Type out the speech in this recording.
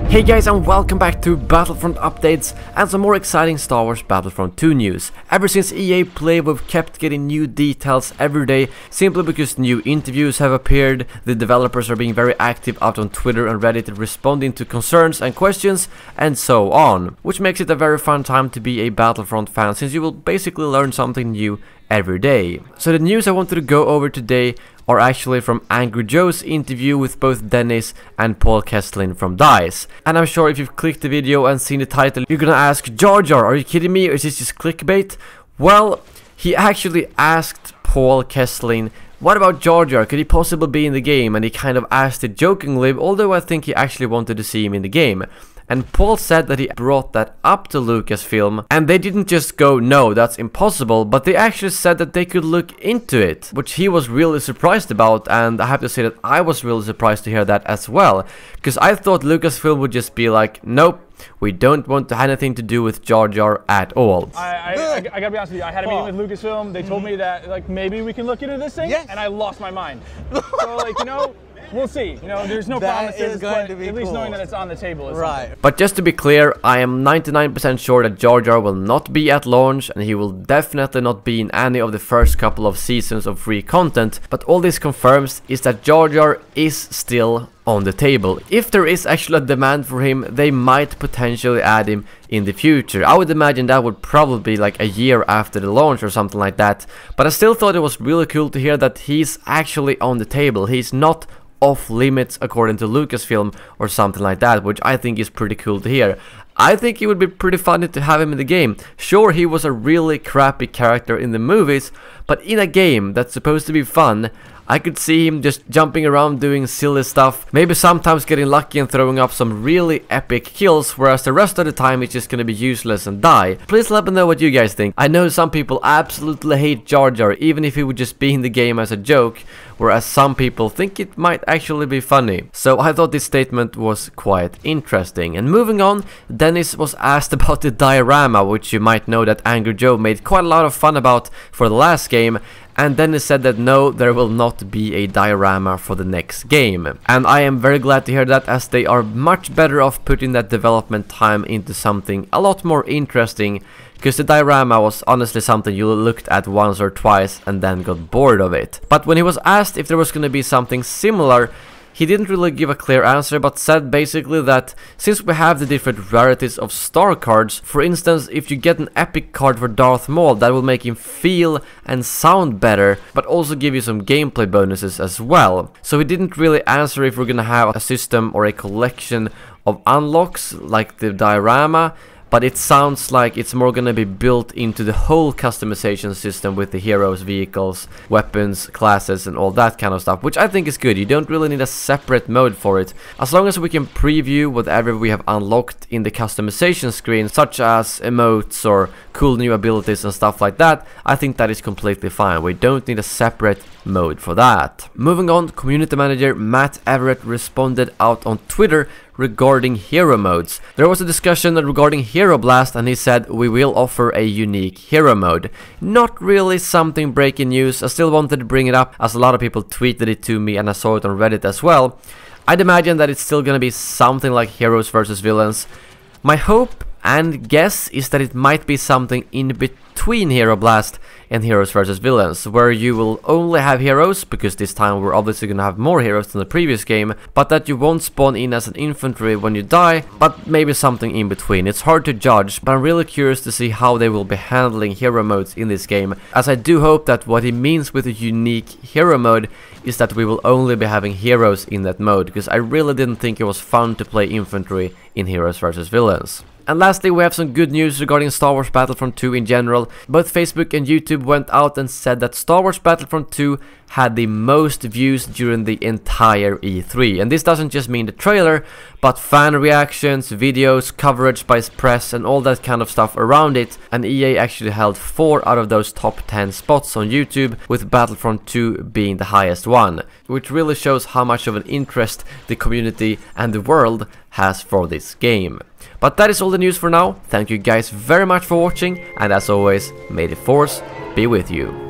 Hey guys, and welcome back to Battlefront updates and some more exciting Star Wars Battlefront 2 news. Ever since EA Play, we've kept getting new details every day, simply because new interviews have appeared, the developers are being very active out on Twitter and Reddit responding to concerns and questions, and so on. Which makes it a very fun time to be a Battlefront fan, since you will basically learn something new every day. So the news I wanted to go over today are actually from Angry Joe's interview with both Dennis and Paul Kesslin from DICE. And I'm sure if you've clicked the video and seen the title, you're gonna ask, Jar Jar, are you kidding me, or is this just clickbait? Well, he actually asked Paul Kesslin, what about Jar Jar, could he possibly be in the game? And he kind of asked it jokingly, although I think he actually wanted to see him in the game. And Paul said that he brought that up to Lucasfilm, and they didn't just go, no, that's impossible, but they actually said that they could look into it, which he was really surprised about, and I have to say that I was really surprised to hear that as well, because I thought Lucasfilm would just be like, nope, we don't want to have anything to do with Jar Jar at all. I gotta be honest with you, I had a meeting with Lucasfilm, they told me that, like, maybe we can look into this thing, and I lost my mind. So, like, you know, we'll see. You know, there's no promises, but at least knowing that it's on the table is right. But just to be clear, I am 99% sure that Jar Jar will not be at launch, and he will definitely not be in any of the first couple of seasons of free content. But all this confirms is that Jar Jar is still on the table. If there is actually a demand for him, they might potentially add him in the future. I would imagine that would probably be like a year after the launch or something like that. But I still thought it was really cool to hear that he's actually on the table. He's not off limits according to Lucasfilm or something like that, which I think is pretty cool to hear. I think it would be pretty funny to have him in the game. Sure, he was a really crappy character in the movies, but in a game that's supposed to be fun, I could see him just jumping around doing silly stuff, maybe sometimes getting lucky and throwing up some really epic kills, whereas the rest of the time it's just gonna be useless and die. Please let me know what you guys think. I know some people absolutely hate Jar Jar, even if he would just be in the game as a joke, whereas some people think it might actually be funny. So I thought this statement was quite interesting. And moving on, Dennis was asked about the diorama, which you might know that Angry Joe made quite a lot of fun about for the last game. And Dennis said that no, there will not be a diorama for the next game. And I am very glad to hear that, as they are much better off putting that development time into something a lot more interesting, because the diorama was honestly something you looked at once or twice and then got bored of it. But when he was asked if there was going to be something similar, he didn't really give a clear answer, but said basically that since we have the different rarities of star cards, for instance, if you get an epic card for Darth Maul, that will make him feel and sound better, but also give you some gameplay bonuses as well. So he didn't really answer if we're gonna have a system or a collection of unlocks like the diorama, but it sounds like it's more gonna be built into the whole customization system with the heroes, vehicles, weapons, classes and all that kind of stuff, which I think is good. You don't really need a separate mode for it. As long as we can preview whatever we have unlocked in the customization screen, such as emotes or cool new abilities and stuff like that, I think that is completely fine. We don't need a separate mode for that. Moving on, community manager Matt Everett responded out on Twitter regarding hero modes. There was a discussion regarding Hero Blast, and he said we will offer a unique hero mode. Not really something breaking news. I still wanted to bring it up as a lot of people tweeted it to me and I saw it on Reddit as well. I'd imagine that it's still gonna be something like heroes versus villains. My hope and guess is that it might be something in between Hero Blast and Heroes vs Villains, where you will only have heroes, because this time we're obviously gonna have more heroes than the previous game, but that you won't spawn in as an infantry when you die, but maybe something in between. It's hard to judge, but I'm really curious to see how they will be handling hero modes in this game, as I do hope that what he means with a unique hero mode is that we will only be having heroes in that mode, because I really didn't think it was fun to play infantry in Heroes vs Villains. And lastly, we have some good news regarding Star Wars Battlefront 2 in general. Both Facebook and YouTube went out and said that Star Wars Battlefront 2 had the most views during the entire E3. And this doesn't just mean the trailer, but fan reactions, videos, coverage by press and all that kind of stuff around it. And EA actually held 4 out of those top 10 spots on YouTube, with Battlefront 2 being the highest one, which really shows how much of an interest the community and the world has for this game. But that is all the news for now. Thank you guys very much for watching, and as always, may the Force be with you.